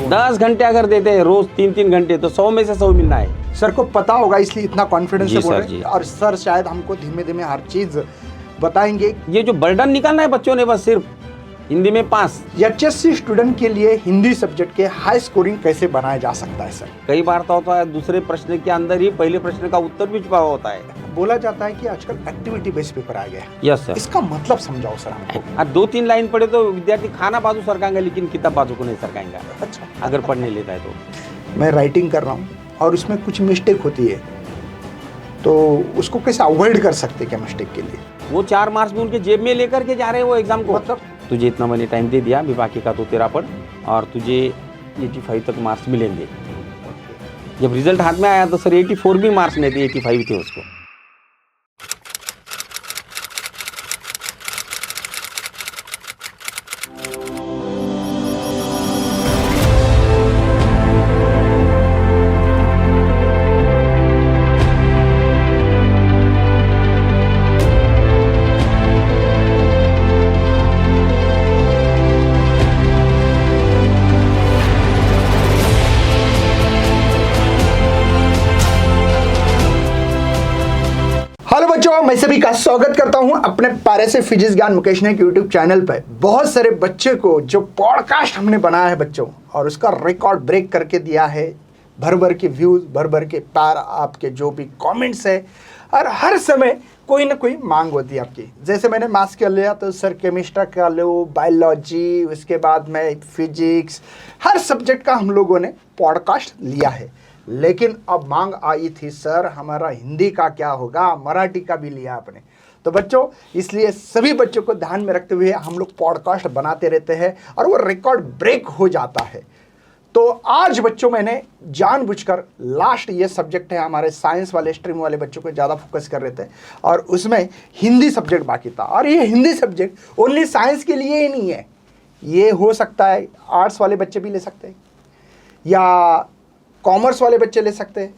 बोल 10 घंटे अगर देते हैं रोज 3-3 घंटे तो 100 में से 100 मिलना है। सर को पता होगा इसलिए इतना कॉन्फिडेंस से जी बोल सर, रहे हैं। जी। और सर शायद हमको धीमे धीमे हर चीज बताएंगे। ये जो बर्डन निकालना है बच्चों ने बस सिर्फ हिंदी में पास। एचएससी स्टूडेंट के लिए हिंदी सब्जेक्ट के हाई स्कोरिंग कैसे बनाया जा सकता है सर? कई बार तो होता है दूसरे प्रश्न के अंदर ही पहले प्रश्न का उत्तर भी छुपा हुआ होता है। बोला जाता है कि आजकल एक्टिविटी बेस्ड पेपर आ गया है। Yes sir. इसका मतलब समझाओ सर हमको। 2-3 लाइन पढ़े तो विद्यार्थी खाना बाजू सरकाएंगे लेकिन किताब बाजू को नहीं सरकाएंगा अच्छा, अगर पढ़ने लेता है तो। मैं राइटिंग कर रहा हूँ और उसमें कुछ मिस्टेक होती है तो उसको कैसे अवॉइड कर सकते हैं क्या मिस्टेक के लिए? वो 4 मार्क्स भी उनके जेब में लेकर के जा रहे हैं वो एग्जाम को। मतलब तुझे इतना मैंने टाइम दे दिया, अभी बाकी का तो तेरा पढ़ और तुझे 85 तक मार्क्स मिलेंगे। जब रिजल्ट हाथ में आया तो सर 84 भी मार्क्स नहीं थे, 85 थे उसको। हेलो बच्चों, मैं सभी का स्वागत करता हूं अपने प्यारे से फिजिक्स ज्ञान मुकेश नायक यूट्यूब चैनल पर। बहुत सारे बच्चे को जो पॉडकास्ट हमने बनाया है बच्चों, और उसका रिकॉर्ड ब्रेक करके दिया है। भर भर के व्यूज, भर भर के प्यार, आपके जो भी कमेंट्स है, और हर समय कोई ना कोई मांग होती है आपकी। जैसे मैंने मैथ्स कर लिया तो सर केमिस्ट्री का लो, बायोलॉजी, उसके बाद में फिजिक्स, हर सब्जेक्ट का हम लोगों ने पॉडकास्ट लिया है। लेकिन अब मांग आई थी सर हमारा हिंदी का क्या होगा, मराठी का भी लिया आपने। तो बच्चों, इसलिए सभी बच्चों को ध्यान में रखते हुए हम लोग पॉडकास्ट बनाते रहते हैं और वो रिकॉर्ड ब्रेक हो जाता है। तो आज बच्चों मैंने जानबूझकर लास्ट ये सब्जेक्ट है हमारे साइंस वाले स्ट्रीम वाले बच्चों को ज़्यादा फोकस कर रहे थे, और उसमें हिंदी सब्जेक्ट बाकी था। और ये हिंदी सब्जेक्ट ओनली साइंस के लिए ही नहीं है, ये हो सकता है आर्ट्स वाले बच्चे भी ले सकते हैं या कॉमर्स वाले बच्चे ले सकते हैं।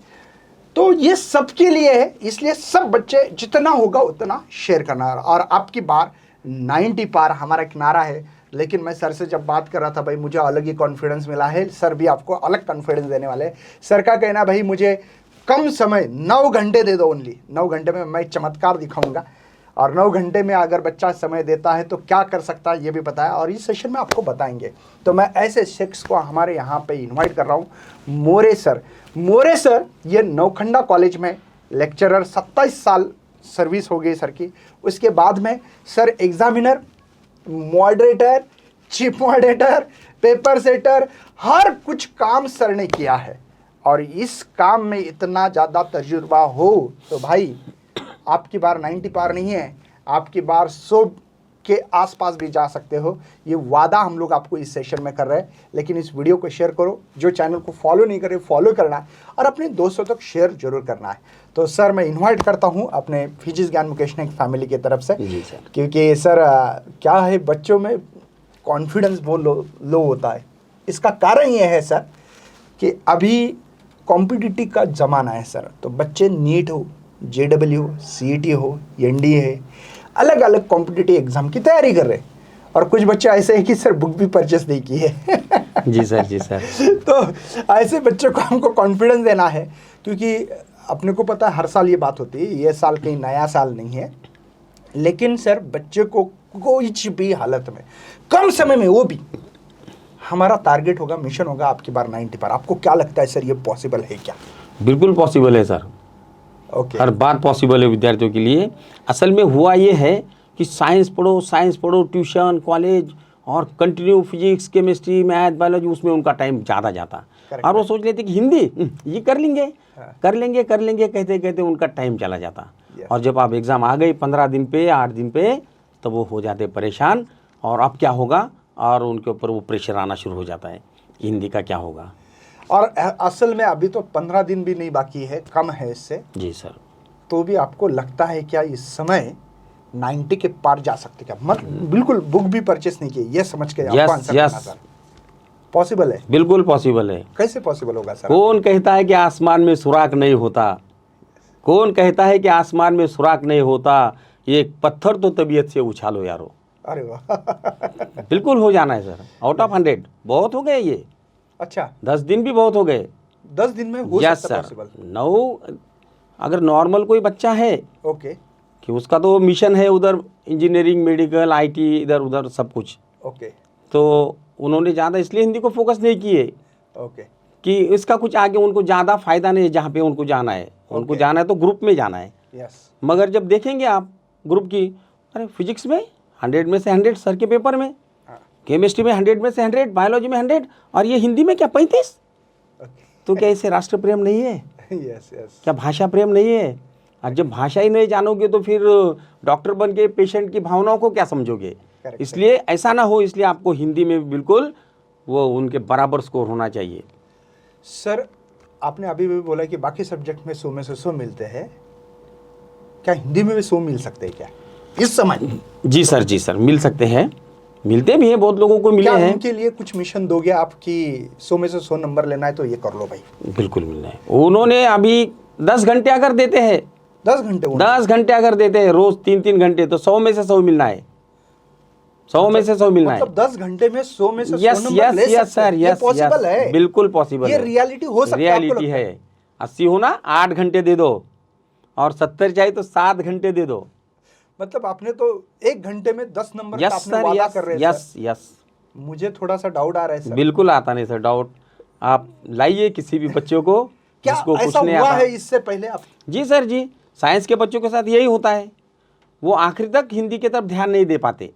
तो ये सबके लिए है, इसलिए सब बच्चे जितना होगा उतना शेयर करना है। और आपकी बार 90 पार हमारा एक नारा है। लेकिन मैं सर से जब बात कर रहा था, भाई मुझे अलग ही कॉन्फिडेंस मिला है, सर भी आपको अलग कॉन्फिडेंस देने वाले हैं। सर का कहना भाई मुझे कम समय 9 घंटे दे दो, ओनली 9 घंटे में मैं चमत्कार दिखाऊंगा। और 9 घंटे में अगर बच्चा समय देता है तो क्या कर सकता है ये भी बताया, और इस सेशन में आपको बताएंगे। तो मैं ऐसे शख्स को हमारे यहाँ पे इनवाइट कर रहा हूँ, मोरे सर। मोरे सर ये नौखंडा कॉलेज में लेक्चरर, 27 साल सर्विस हो गई सर की। उसके बाद में sir examiner, moderator, chief moderator, paper setter, हर कुछ काम सर ने किया है। और इस काम में इतना ज़्यादा तजुर्बा हो तो भाई आपकी बार 90 पार नहीं है, आपकी बार 100 के आसपास भी जा सकते हो। ये वादा हम लोग आपको इस सेशन में कर रहे हैं। लेकिन इस वीडियो को शेयर करो, जो चैनल को फॉलो नहीं करे फॉलो करना है, और अपने दोस्तों तक शेयर जरूर करना है। तो सर मैं इन्वाइट करता हूँ अपने फिजिक्स ज्ञान मुकेश नायक फैमिली की तरफ से। जी सर। क्योंकि सर क्या है, बच्चों में कॉन्फिडेंस बहुत लो होता है। इसका कारण ये है सर कि अभी कॉम्पिटिटिव का ज़माना है सर। तो बच्चे नीट हो, JEE हो, CET हो, NDA है, अलग अलग कॉम्पिटिटिव एग्जाम की तैयारी कर रहे हैं। और कुछ बच्चे ऐसे हैं कि सर बुक भी परचेस नहीं की है। जी सर, जी सर। तो ऐसे बच्चों को हमको कॉन्फिडेंस देना है, क्योंकि अपने को पता है हर साल ये बात होती है, ये साल कहीं नया साल नहीं है। लेकिन सर बच्चे को कोई भी हालत में कम समय में, वो भी हमारा टारगेट होगा, मिशन होगा आपकी बार 90 पार। आपको क्या लगता है सर, ये पॉसिबल है क्या? बिल्कुल पॉसिबल है सर। हर बात पॉसिबल है विद्यार्थियों के लिए। असल में हुआ ये है कि साइंस पढ़ो, ट्यूशन, कॉलेज, और continue physics, chemistry, math, biology, उसमें उनका टाइम ज़्यादा जाता। और वो सोच लेते कि हिंदी ये कर लेंगे कहते कहते उनका टाइम चला जाता। और जब आप एग्ज़ाम आ गई 15 दिन पे, 8 दिन पे, तो वो हो जाते परेशान। और अब क्या होगा, और उनके ऊपर वो प्रेशर आना शुरू हो जाता है, हिंदी का क्या होगा। और असल में अभी तो 15 दिन भी नहीं बाकी है, कम है इससे। जी सर। तो भी आपको लगता है क्या इस समय 90 के पार जा सकते क्या? मत बिल्कुल बुक भी परचेस नहीं की, ये समझ के आपको आंसर करना सर। पॉसिबल है? बिल्कुल पॉसिबल है। कैसे पॉसिबल होगा सर? कौन कहता है कि आसमान में सुराख नहीं होता? कौन कहता है कि आसमान में सुराख नहीं होता? ये पत्थर तो तबीयत से उछालो यारो। अरे वाह। बिल्कुल हो जाना है सर, आउट ऑफ 100 बहुत हो गए ये। अच्छा, 10 दिन भी बहुत हो गए। 10 दिन में हो यस सकता है सर। पॉसिबल? 9 अगर नॉर्मल कोई बच्चा है ओके कि उसका तो मिशन है उधर इंजीनियरिंग, मेडिकल, आईटी, इधर उधर सब कुछ, ओके तो उन्होंने ज़्यादा इसलिए हिंदी को फोकस नहीं किए ओके कि इसका कुछ आगे उनको ज़्यादा फायदा नहीं है। जहाँ पे उनको जाना है, उनको Okay. जाना है तो ग्रुप में जाना है। यस मगर जब देखेंगे आप ग्रुप की, अरे फिजिक्स में 100 में से 100 सर के पेपर में, हाँ केमिस्ट्री में 100 में से 100, बायोलॉजी में 100, और ये हिंदी में क्या 35? तो क्या इससे राष्ट्र प्रेम नहीं है? यस यस क्या भाषा प्रेम नहीं है? और जब भाषा ही नहीं जानोगे तो फिर डॉक्टर बन के पेशेंट की भावनाओं को क्या समझोगे? Correct. इसलिए ऐसा ना हो, इसलिए आपको हिंदी में बिल्कुल वो उनके बराबर स्कोर होना चाहिए। सर आपने अभी भी बोला कि बाकी सब्जेक्ट में 100 में से 100 मिलते हैं, क्या हिंदी में भी 100 मिल सकते हैं क्या इस समय? जी सर, मिल सकते हैं, मिलते भी हैं, बहुत लोगों को मिले क्या हैं। उनके लिए कुछ मिशन दोगे आप कि 100 में से 100 नंबर लेना है तो ये कर लो भाई? बिल्कुल मिल रहे हैं। उन्होंने अभी 10 घंटे अगर देते हैं, 10 घंटे 10 घंटे अगर देते हैं रोज 3-3 घंटे, तो 100 में से 100 मिलना है, 100 में से 100 मिलना है। मतलब 10 घंटे में 100 में से 100 यस नंबर ले यस यस सकते हैं? सर, ये यस पॉसिबल यस, है? बिल्कुल पॉसिबल ये है, रियलिटी हो सकता है? आपको रियलिटी लगता है। 80 हो ना, 8 घंटे दे दो, और 70 चाहिए तो 7 घंटे दे दो। मतलब आपने तो 1 घंटे में 10 नंबर का यस आपने सर, वादा यस कर रहे हैं यस सर। यस, मुझे थोड़ा सा डाउट आ रहा है सर। बिल्कुल आता नहीं सर डाउट। आप लाइए किसी भी बच्चों को क्या जिसको कुछ ऐसा नहीं हुआ आता। है इससे पहले आप? जी सर जी, साइंस के बच्चों के साथ यही होता है, वो आखिरी तक हिंदी की तरफ ध्यान नहीं दे पाते।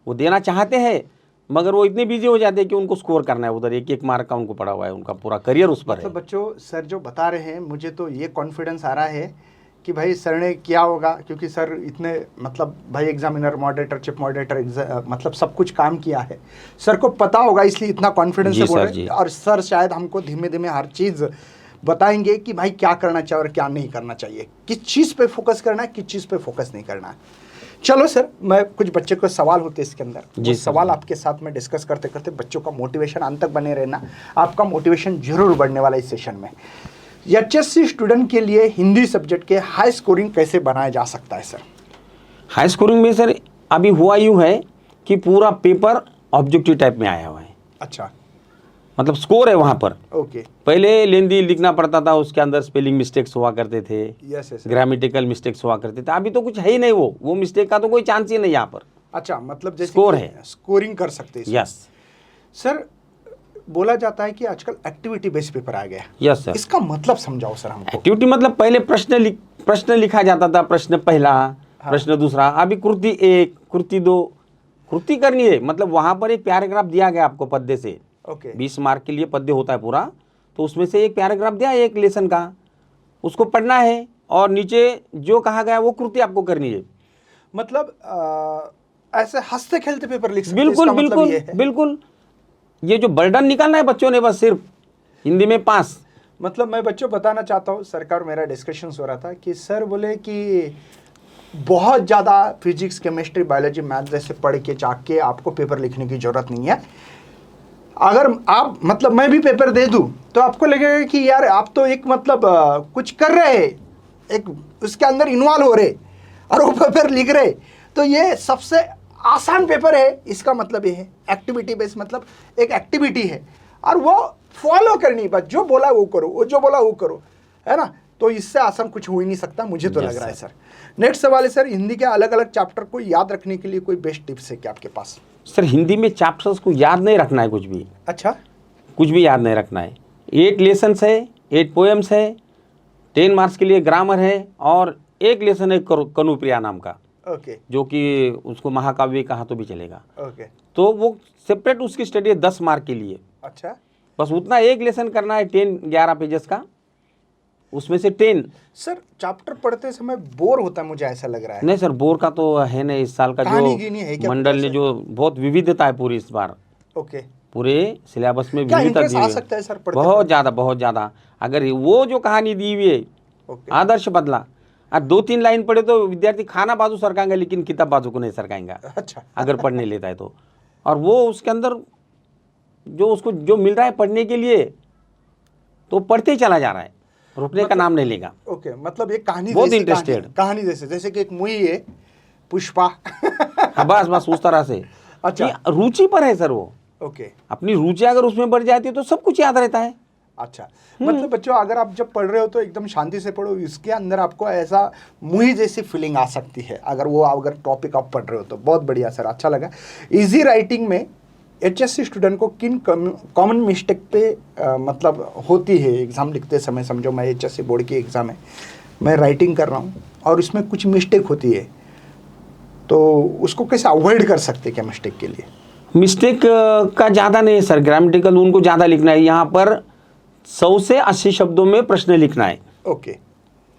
वो देना चाहते हैं मगर वो इतने बिजी हो जाते हैं कि उनको स्कोर करना है, उधर 1-1 मार्क का उनको पड़ा हुआ है, उनका पूरा करियर उस पर मतलब है। बच्चों, सर जो बता रहे हैं मुझे तो ये कॉन्फिडेंस आ रहा है कि भाई सर ने किया होगा, क्योंकि सर इतने मतलब भाई एग्जामिनर, मॉडरेटर, चीफ मॉडरेटर, मतलब सब कुछ काम किया है। सर को पता होगा, इसलिए इतना कॉन्फिडेंस जी से बोल सर, रहे जी। हैं। और सर शायद हमको धीमे धीमे हर चीज़ बताएंगे कि भाई क्या करना चाहिए और क्या नहीं करना चाहिए, किस चीज़ पे फोकस करना है, किस चीज़ पे फोकस नहीं करना है। चलो सर, मैं कुछ बच्चे को सवाल होते हैं इसके अंदर, जी वो सर, सवाल जी। आपके साथ में डिस्कस करते करते बच्चों का मोटिवेशन अंत तक बने रहना, आपका मोटिवेशन जरूर बढ़ने वाला है इस सेशन में। एचएससी स्टूडेंट के लिए हिंदी सब्जेक्ट के हाई स्कोरिंग कैसे बनाया जा सकता है सर? हाई स्कोरिंग में सर अभी हुआ यूँ है कि पूरा पेपर ऑब्जेक्टिव टाइप में आया हुआ है, अच्छा, मतलब स्कोर है वहाँ पर। ओके, पहले लेंदी लिखना पड़ता था, उसके अंदर स्पेलिंग मिस्टेक्स हुआ करते थे, यस यस। ग्रामेटिकल मिस्टेक्स हुआ करते थे। अभी तो कुछ है ही नहीं, वो मिस्टेक का तो कोई चांस ही नहीं यहाँ पर। अच्छा, मतलब जैसे स्कोर कि है, स्कोरिंग कर सकते हैं इसमें। यस सर बोला जाता है कि आजकल एक्टिविटी बेस्ड पेपर आ गया है, यस सर। इसका मतलब समझाओ सर हमको। एक्टिविटी मतलब पहले प्रश्न लिखा जाता था, प्रश्न पहला, प्रश्न दूसरा। अभी कृति 1, कृति 2, कृति करनी है, मतलब वहाँ पर एक पैराग्राफ दिया गया आपको पद्य से। ओके, 20 मार्क के लिए पद्य होता है पूरा, तो उसमें से एक पैराग्राफ दिया है एक लेसन का, उसको पढ़ना है, और नीचे जो कहा गया वो कृति आपको करनी है। मतलब ऐसे हंसते खेलते पेपर लिख सकते हैं, बिल्कुल इसका मतलब बिल्कुल ये है? बिल्कुल, ये जो बर्डन निकालना है बच्चों ने बस सिर्फ हिंदी में पास। मतलब मैं बच्चों बताना चाहता हूँ, सरकार मेरा डिस्कशन हो रहा था कि सर बोले कि बहुत ज़्यादा फिजिक्स, केमिस्ट्री, बायोलॉजी, मैथ जैसे पढ़ के जाके आपको पेपर लिखने की ज़रूरत नहीं है। अगर आप मतलब मैं भी पेपर दे दूँ तो आपको लगेगा कि यार आप तो एक मतलब कुछ कर रहे हैं, एक उसके अंदर इन्वॉल्व हो रहे और वो पेपर लिख रहे, तो ये सबसे आसान पेपर है। इसका मतलब ये है एक्टिविटी बेस्ड, मतलब एक एक्टिविटी है और वो फॉलो करनी, बस जो बोला वो करो, वो जो बोला वो करो, है ना? तो इससे आसान कुछ हो ही नहीं सकता, मुझे तो लग रहा है सर। नेक्स्ट सवाल है सर, हिंदी के अलग अलग चैप्टर को याद रखने के लिए कोई बेस्ट टिप्स है क्या आपके पास? सर हिंदी में चैप्टर्स को याद नहीं रखना है, कुछ भी, अच्छा, कुछ भी याद नहीं रखना है। 8 लेसन्स है, 8 पोएम्स है, 10 मार्क्स के लिए ग्रामर है, और एक लेसन है कनुप्रिया नाम का, ओके जो कि उसको महाकाव्य कहा तो भी चलेगा। ओके, तो वो सेपरेट उसकी स्टडी है 10 मार्क के लिए। अच्छा बस उतना एक लेसन करना है, 11 पेजेस का, उसमें से 10। सर चैप्टर पढ़ते समय बोर होता है, मुझे ऐसा लग रहा है। नहीं सर, बोर का तो है नहीं, इस साल का कहानी गिनी है जो क्या मंडल कुछ ने ऐसे? जो बहुत विविधता है पूरी इस बार, ओके, पूरे सिलेबस में क्या विविधता इंटरेस्ट दी आ हुई है। सकता है सर पढ़ते बहुत पढ़ते? ज़्यादा, बहुत ज़्यादा। अगर वो जो कहानी दी हुई है, ओके, आदर्श बदला, और 2-3 लाइन पढ़े तो विद्यार्थी खाना बाजू सरकाएंगे लेकिन किताब बाजू को नहीं सरकाएंगा, अच्छा अगर पढ़ने लेता है तो। और वो उसके अंदर जो उसको जो मिल रहा है पढ़ने के लिए, तो पढ़ते ही चला जा रहा है, रुकने का नाम नहीं लेगा। ओके, मतलब ये कहानी बहुत जैसी interested। कहानी जैसे कि एक मूवी है पुष्पा। हाँ, बस उस तरह से। अच्छा। ये रुचि पर है सर, वो ओके। अपनी रुचि अगर उसमें बढ़ जाती है तो सब कुछ याद रहता है। अच्छा, मतलब बच्चों अगर आप जब पढ़ रहे हो तो एकदम शांति से पढ़ो, इसके अंदर आपको ऐसा मुही जैसी फीलिंग आ सकती है अगर टॉपिक आप पढ़ रहे हो तो। बहुत बढ़िया सर, अच्छा लगा। इजी राइटिंग में HSC स्टूडेंट को किन कॉमन मिस्टेक पे मतलब होती है एग्ज़ाम लिखते समय? समझो मैं HSC बोर्ड की एग्ज़ाम है, मैं राइटिंग कर रहा हूँ और इसमें कुछ मिस्टेक होती है, तो उसको कैसे अवॉइड कर सकते क्या मिस्टेक के लिए? मिस्टेक का ज़्यादा नहीं है सर, ग्रामेटिकल उनको ज़्यादा लिखना है। यहाँ पर 100 से 80 शब्दों में प्रश्न लिखना है। ओके।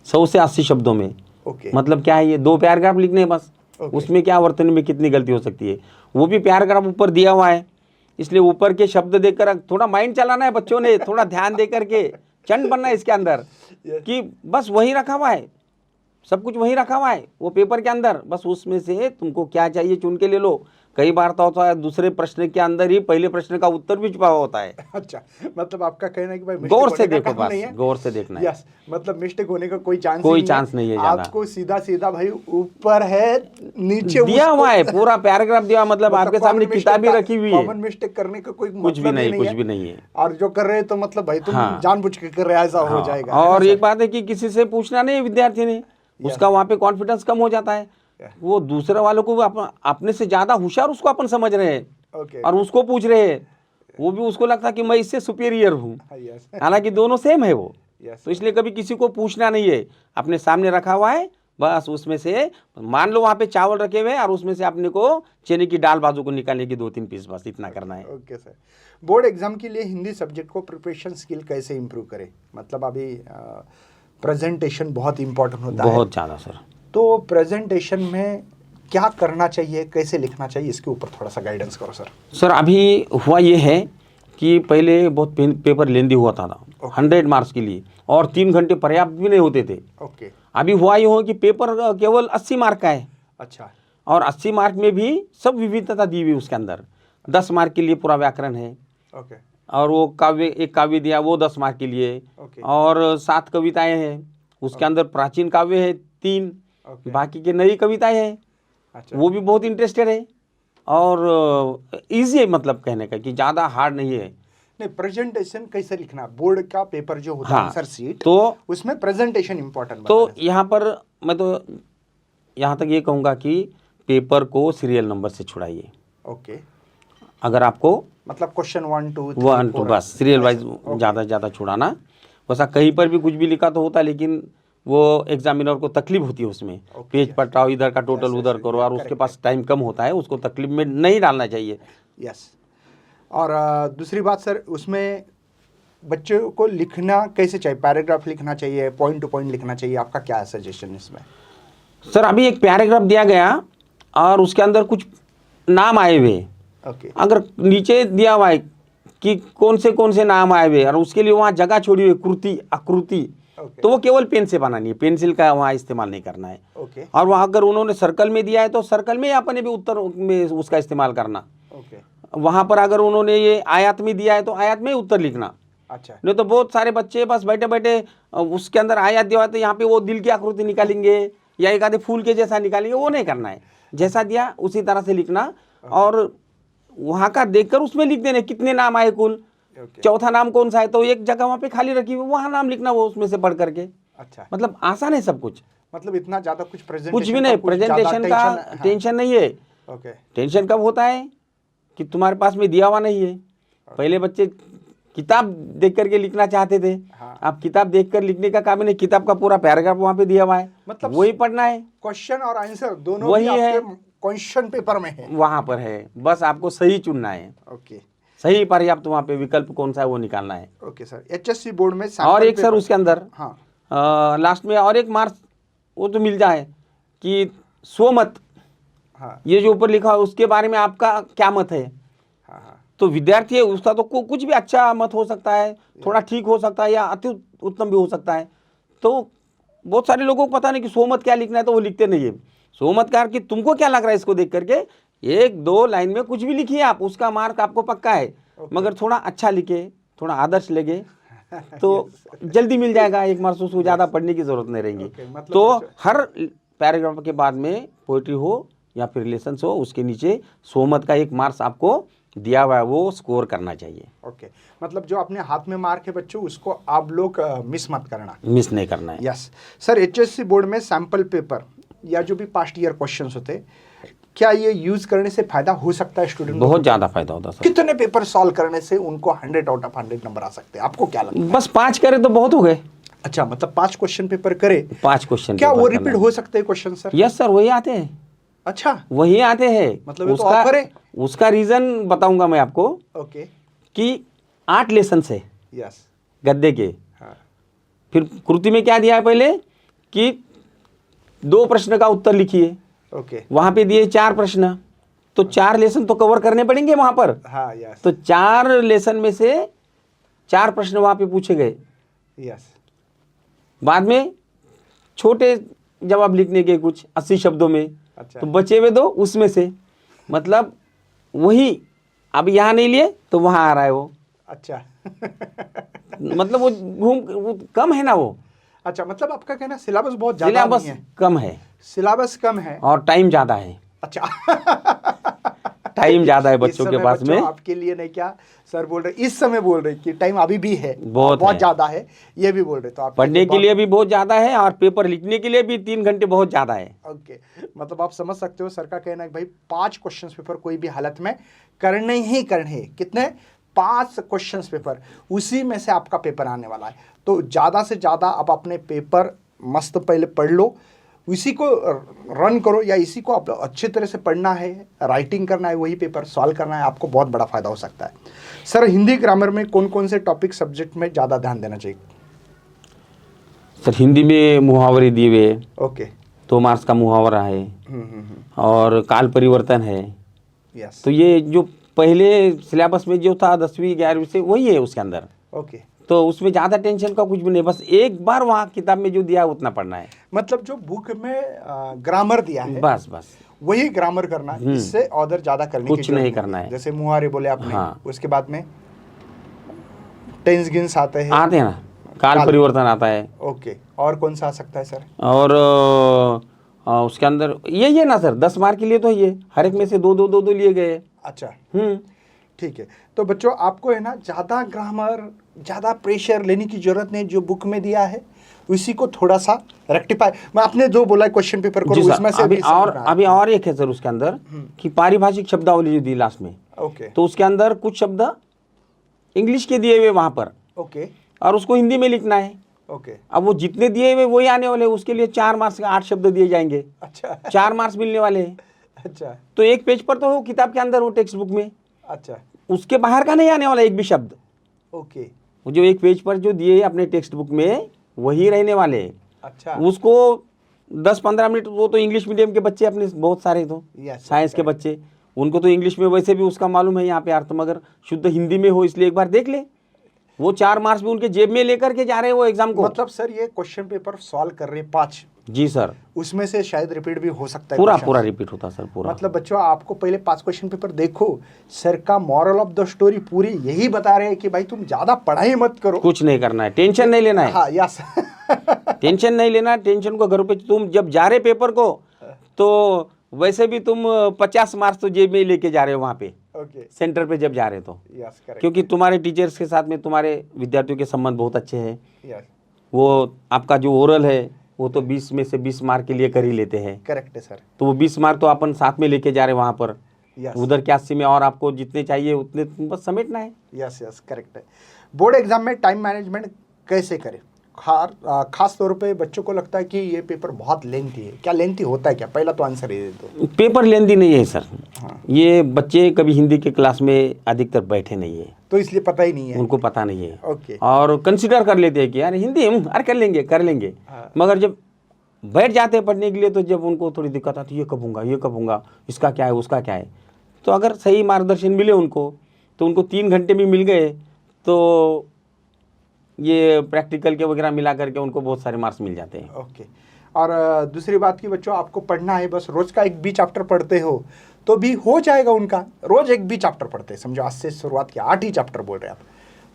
100 से 80 शब्दों में ओके। मतलब क्या है, ये 2 पैराग्राफ लिखने हैं बस। ओके। उसमें क्या वर्तनी में कितनी गलती हो सकती है, वो भी पैराग्राफ ऊपर दिया हुआ है, इसलिए ऊपर के शब्द देखकर थोड़ा माइंड चलाना है बच्चों ने, थोड़ा ध्यान दे करके चंड बनना है इसके अंदर कि बस वही रखा हुआ है, सब कुछ वही रखा हुआ है वो पेपर के अंदर, बस उसमें से तुमको क्या चाहिए चुन के ले लो। कई बार तो होता है दूसरे प्रश्न के अंदर ही पहले प्रश्न का उत्तर भी छुपा हुआ होता है। अच्छा, मतलब आपका कहना है कि भाई गौर से देखो, बस गौर से देखना है। यस, मतलब मिस्टेक होने का कोई चांस नहीं है ज्यादा। आपको सीधा सीधा भाई ऊपर है नीचे दिया हुआ है, पूरा पैराग्राफ दिया, मतलब आपके सामने किताब भी रखी हुई है। कॉमन मिस्टेक करने का कोई कुछ भी नहीं, कुछ भी नहीं है। और जो कर रहे हैं तो मतलब भाई तुम हाँ। जानबूझ के कर रहे हो, ऐसा हो जाएगा। और एक बात है कि किसी से पूछना नहीं है विद्यार्थी ने, उसका वहाँ पे कॉन्फिडेंस कम हो जाता है। वो दूसरे वालों को अपने से ज्यादा होशियार उसको अपन समझ रहे हैं और उसको पूछ रहे हैं, वो भी उसको लगता है कि मैं इससे सुपीरियर हूँ, हालांकि दोनों सेम है वो। तो इसलिए कभी किसी को पूछना नहीं है, अपने सामने रखा हुआ है, बस उसमें से मान लो वहाँ पे चावल रखे हुए हैं और उसमें से अपने को चने की दाल बाजू को निकालने की 2-3 पीस, बस इतना करना है। Okay sir. बोर्ड एग्जाम के लिए हिंदी सब्जेक्ट को प्रिपरेशन स्किल कैसे इंप्रूव करें? मतलब अभी प्रेजेंटेशन बहुत इंपॉर्टेंट होता है। बहुत ज़्यादा सर। तो प्रेजेंटेशन में क्या करना चाहिए, कैसे लिखना चाहिए, इसके ऊपर थोड़ा सा गाइडेंस करो सर। सर अभी हुआ ये है कि पहले बहुत पेपर लेंदी हुआ था 100 मार्क्स के लिए, और 3 घंटे पर्याप्त भी नहीं होते थे। ओके। अभी हुआ ये हो कि पेपर केवल 80 मार्क का है। अच्छा। और 80 मार्क में भी सब विविधता दी हुई उसके अंदर। 10 मार्क के लिए पूरा व्याकरण है। ओके। और वो एक काव्य दिया वो 10 मार्क के लिए। और 7 कविताएं हैं उसके अंदर, प्राचीन काव्य है 3, बाकी के नई कविताएं हैं। अच्छा। वो भी बहुत इंटरेस्टेड है और इजी है, मतलब कहने का कि ज़्यादा हार्ड नहीं है। नहीं, प्रेजेंटेशन कैसे लिखना, बोर्ड का पेपर जो होता है आंसर सीट, तो उसमें प्रेजेंटेशन इंपॉर्टेंट। तो यहाँ पर मैं तो यहाँ तक ये कहूँगा कि पेपर को सीरियल नंबर से छुड़ाइए। ओके। अगर आपको मतलब क्वेश्चन 1 2 3 4 बस सीरियल वाइज ज़्यादा से ज़्यादा छुड़ाना। वैसा कहीं पर भी कुछ भी लिखा तो होता है, लेकिन वो एग्जामिनर को तकलीफ होती है उसमें। पेज पलटाओ, इधर का टोटल उधर करो, और उसके पास टाइम कम होता है, उसको तकलीफ में नहीं डालना चाहिए। यस। और दूसरी बात सर, उसमें बच्चों को लिखना कैसे चाहिए? पैराग्राफ लिखना चाहिए, पॉइंट टू पॉइंट लिखना चाहिए? आपका क्या सजेशन इसमें? सर अभी एक पैराग्राफ दिया गया और उसके अंदर कुछ नाम आए हुए। ओके। अगर नीचे दिया हुआ है कि कौन से नाम आए हुए और उसके लिए वहाँ जगह छोड़ी हुई कृति आकृति, तो वो केवल पेन से बनानी है, पेंसिल का वहाँ इस्तेमाल नहीं करना है। ओके। और वहाँ अगर उन्होंने सर्कल में दिया है तो सर्कल में अपने भी उत्तर में उसका इस्तेमाल करना। ओके। वहाँ पर अगर उन्होंने ये आयत में दिया है तो आयत में ही उत्तर लिखना। अच्छा। नहीं तो बहुत सारे बच्चे बस बैठे बैठे उसके अंदर आयत दिया तो यहाँ पे वो दिल की आकृति निकालेंगे या एक आधे फूल के जैसा निकालेंगे, वो नहीं करना है। जैसा दिया उसी तरह से लिखना और वहाँ का देखकर उसमें लिख देने कितने नाम आए कुल, चौथा नाम कौन सा है, तो एक जगह वहाँ पे खाली रखी हुई वहाँ नाम लिखना, वो उसमें से पढ़ करके। अच्छा। मतलब आसान है सब कुछ, मतलब इतना ज़्यादा कुछ कुछ भी नहीं, प्रेजेंटेशन का टेंशन नहीं है। ओके। टेंशन कब होता है कि तुम्हारे पास में दिया हुआ नहीं है। पहले बच्चे किताब देख करके लिखना चाहते थे, आप किताब देखकर लिखने का काम नहीं, किताब का पूरा पैराग्राफ वहाँ पे दिया हुआ है, मतलब वही पढ़ना है। क्वेश्चन और आंसर दोनों वही है, क्वेश्चन पेपर में है, वहाँ पर है, बस आपको सही चुनना है। ओके। सही पर्याप्त वहाँ पे विकल्प कौन सा है वो निकालना है। Okay sir. HSC बोर्ड में और एक सर उसके अंदर हाँ लास्ट में और एक मार्क्स वो तो मिल जाए कि स्वमत, हाँ, ये जो ऊपर लिखा है उसके बारे में आपका क्या मत है। हाँ, हाँ। तो विद्यार्थी है उसका तो कुछ भी अच्छा मत हो सकता है, थोड़ा ठीक हो सकता है या अति उत्तम भी हो सकता है। तो बहुत सारे लोगों को पता नहीं कि स्वमत क्या लिखना है, तो वो लिखते नहीं है। स्वमत का कि तुमको क्या लग रहा है इसको देख करके 1-2 लाइन में कुछ भी लिखिए आप, उसका मार्क आपको पक्का है। मगर थोड़ा अच्छा लिखे, थोड़ा आदर्श लगे तो जल्दी मिल जाएगा 1 मार्क्स, उसको ज़्यादा पढ़ने की जरूरत नहीं रहेगी। तो हर पैराग्राफ के बाद में पोइट्री हो या फिर रिलेशंस हो, उसके नीचे स्वमत का 1 मार्क्स आपको दिया हुआ है वो स्कोर करना चाहिए, ओके मतलब जो अपने हाथ में मार्क है बच्चों उसको आप लोग मिस मत करना, मिस नहीं करना है। Yes sir. एचएससी बोर्ड में सैंपल पेपर या जो भी पास्ट ईयर क्वेश्चंस होते हैं, क्या ये यूज करने से फायदा हो सकता है स्टूडेंट को? बहुत ज़्यादा फायदा होता है सर। कितने पेपर सॉल्व करने से उनको 100 आउट ऑफ 100 नंबर आ सकते हैं, आपको क्या लगता है? बस 5 करे तो बहुत हो गए। अच्छा मतलब 5 क्वेश्चन पेपर करे, 5 क्वेश्चन क्या वो रिपीट हो सकते हैं क्वेश्चन सर? यस सर, वही आते हैं। अच्छा वही आते हैं, मतलब ये तो ऑफर है। उसका रीजन बताऊंगा मैं आपको ओके कि 8 लेसन है यस गद्दे के। हाँ फिर कृति में क्या दिया है पहले कि 2 प्रश्न का उत्तर लिखिए, ओके वहां पे दिए 4 प्रश्न, तो 4 लेसन तो कवर करने पड़ेंगे वहां पर। हाँ यस तो 4 लेसन में से 4 प्रश्न वहां पे पूछे गए। यस बाद में छोटे जवाब लिखने के कुछ 80 शब्दों में, अच्छा तो बचे हुए 2 उसमें से, मतलब वही अब यहाँ नहीं लिए तो वहाँ आ रहा है वो। अच्छा मतलब वो कम है ना वो, अच्छा मतलब आपका कहना सिलेबस बहुत ज्यादा सिलेबस नहीं है, कम है सिलेबस कम है और टाइम ज़्यादा है। अच्छा टाइम ज़्यादा है इस बच्चों के समय पास बच्चों में। आपके लिए नहीं, क्या सर बोल रहे इस समय बोल रहे कि टाइम अभी भी है, बहुत है। ज्यादा है, ये भी बोल रहे तो आप पढ़ने के लिए भी बहुत ज़्यादा है और पेपर लिखने के लिए भी 3 घंटे बहुत ज़्यादा है। ओके मतलब आप समझ सकते हो सर का कहना है कि भाई 5 क्वेश्चन पेपर कोई भी हालत में करने ही करने हैं। कितने? 5 क्वेश्चन पेपर, उसी में से आपका पेपर आने वाला है। तो ज़्यादा से ज़्यादा आप अपने पेपर मस्त पहले पढ़ लो, इसी को रन करो या इसी को आप अच्छी तरह से पढ़ना है, राइटिंग करना है, वही पेपर सॉल्व करना है, आपको बहुत बड़ा फायदा हो सकता है। सर हिंदी ग्रामर में कौन कौन से टॉपिक सब्जेक्ट में ज़्यादा ध्यान देना चाहिए? सर हिंदी में मुहावरे दिए हुए, ओके 2 मार्क्स का मुहावरा है और काल परिवर्तन है। यस तो ये जो पहले सिलेबस में जो था 10वीं 11वीं से वही है उसके अंदर, ओके तो उसमें ज़्यादा टेंशन का कुछ भी नहीं, बस एक बार वहाँ किताब में जो दिया है उतना पढ़ना है। मतलब जो बुक में ग्रामर दिया है बस बस वही ग्रामर करना है, इससे और ज़्यादा करने की कुछ जरूरत नहीं करना है। जैसे मुहावरे बोले आपने, हाँ। उसके बाद में टेंस गिन्स आते हैं, आते हैं ना, काल परिवर्तन आता है। ओके और कौन सा आ सकता है सर? और उसके अंदर ये है ना सर, 10 मार्क के लिए तो ये हर एक में से 2 लिए गए। अच्छा ठीक है। तो बच्चों आपको है ना ज़्यादा ग्रामर, ज़्यादा प्रेशर लेने की जरूरत नहीं, जो बुक में दिया है उसी को थोड़ा सा रेक्टिफाई, मैं आपने जो बोला है क्वेश्चन पेपर को उसमें से अभी और एक है सर उसके अंदर कि पारिभाषिक शब्दावली जो दी लास्ट में, ओके तो उसके अंदर कुछ शब्द इंग्लिश के दिए हुए वहाँ पर, ओके और उसको हिंदी में लिखना है। ओके अब वो जितने दिए हुए वही आने वाले, उसके लिए 4 मार्क्स का 8 शब्द दिए जाएंगे, अच्छा 4 मार्क्स मिलने वाले हैं। अच्छा तो एक पेज पर तो हो किताब के अंदर, वो टेक्स्ट बुक में, अच्छा उसके बाहर का नहीं आने वाला एक भी शब्द। ओके वो जो एक पेज पर जो दिए अपने टेक्स्ट बुक में वही रहने वाले। अच्छा उसको 10-15 मिनट, वो तो इंग्लिश मीडियम के बच्चे अपने बहुत सारे, तो Yes, साइंस के बच्चे, उनको तो इंग्लिश में वैसे भी उसका मालूम है यहाँ पे अर्थ, मगर शुद्ध हिंदी में हो इसलिए एक बार देख ले। वो 4 मार्क्स भी उनके जेब में लेकर के जा रहे हैं वो एग्जाम को। मतलब सर ये क्वेश्चन पेपर सॉल्व कर रहे 5, जी सर, उसमें से शायद रिपीट भी हो सकता है, पूरा रिपीट होता सर पूरा। मतलब बच्चों आपको पहले 5 क्वेश्चन पेपर देखो, सर का मॉरल ऑफ द स्टोरी पूरी यही बता रहे हैं कि भाई तुम ज्यादा पढ़ाई मत करो, कुछ नहीं करना है, टेंशन नहीं लेना है। हाँ यस टेंशन नहीं लेना, टेंशन को घर पे, तुम जब जा रहे पेपर को तो वैसे भी तुम 50 मार्क्स तो जेब में ही लेके जा रहे हो वहाँ पे ओके सेंटर पे जब जा रहे तो, यस करेक्ट, क्योंकि तुम्हारे टीचर्स के साथ में तुम्हारे विद्यार्थियों के संबंध बहुत अच्छे हैं। यस वो आपका जो ओरल है वो तो 20 में से 20 मार्क के लिए कर ही लेते हैं, करेक्ट है सर, तो वो 20 मार्क तो अपन साथ में लेके जा रहे वहाँ पर, यस उधर की 80 में और आपको जितने चाहिए उतने बस समेटना है। यस यस करेक्ट है। बोर्ड एग्जाम में टाइम मैनेजमेंट कैसे करें? खास तौर पे बच्चों को लगता है कि ये पेपर बहुत लेंथी है, क्या लेंथी होता है क्या? पहला तो आंसर ये दे दो। पेपर लेंथी नहीं है सर, हाँ। ये बच्चे कभी हिंदी के क्लास में अधिकतर बैठे नहीं है, तो इसलिए पता ही नहीं है, उनको पता नहीं है। ओके और कंसिडर कर लेते हैं कि यार हिंदी अरे कर लेंगे हाँ। मगर जब बैठ जाते हैं पढ़ने के लिए तो जब उनको थोड़ी दिक्कत आती है, ये कब होगा, इसका क्या है उसका क्या है, तो अगर सही मार्गदर्शन मिले उनको तो उनको 3 घंटे भी मिल गए तो ये प्रैक्टिकल के वगैरह मिला करके उनको बहुत सारे मार्क्स मिल जाते हैं। ओके और दूसरी बात की बच्चों आपको पढ़ना है, बस रोज का एक भी चैप्टर पढ़ते हो तो भी हो जाएगा उनका, रोज एक भी चैप्टर पढ़ते हैं, समझो आज से शुरुआत किया 8 ही चैप्टर बोल रहे हैं आप,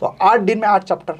तो 8 दिन में 8 चैप्टर,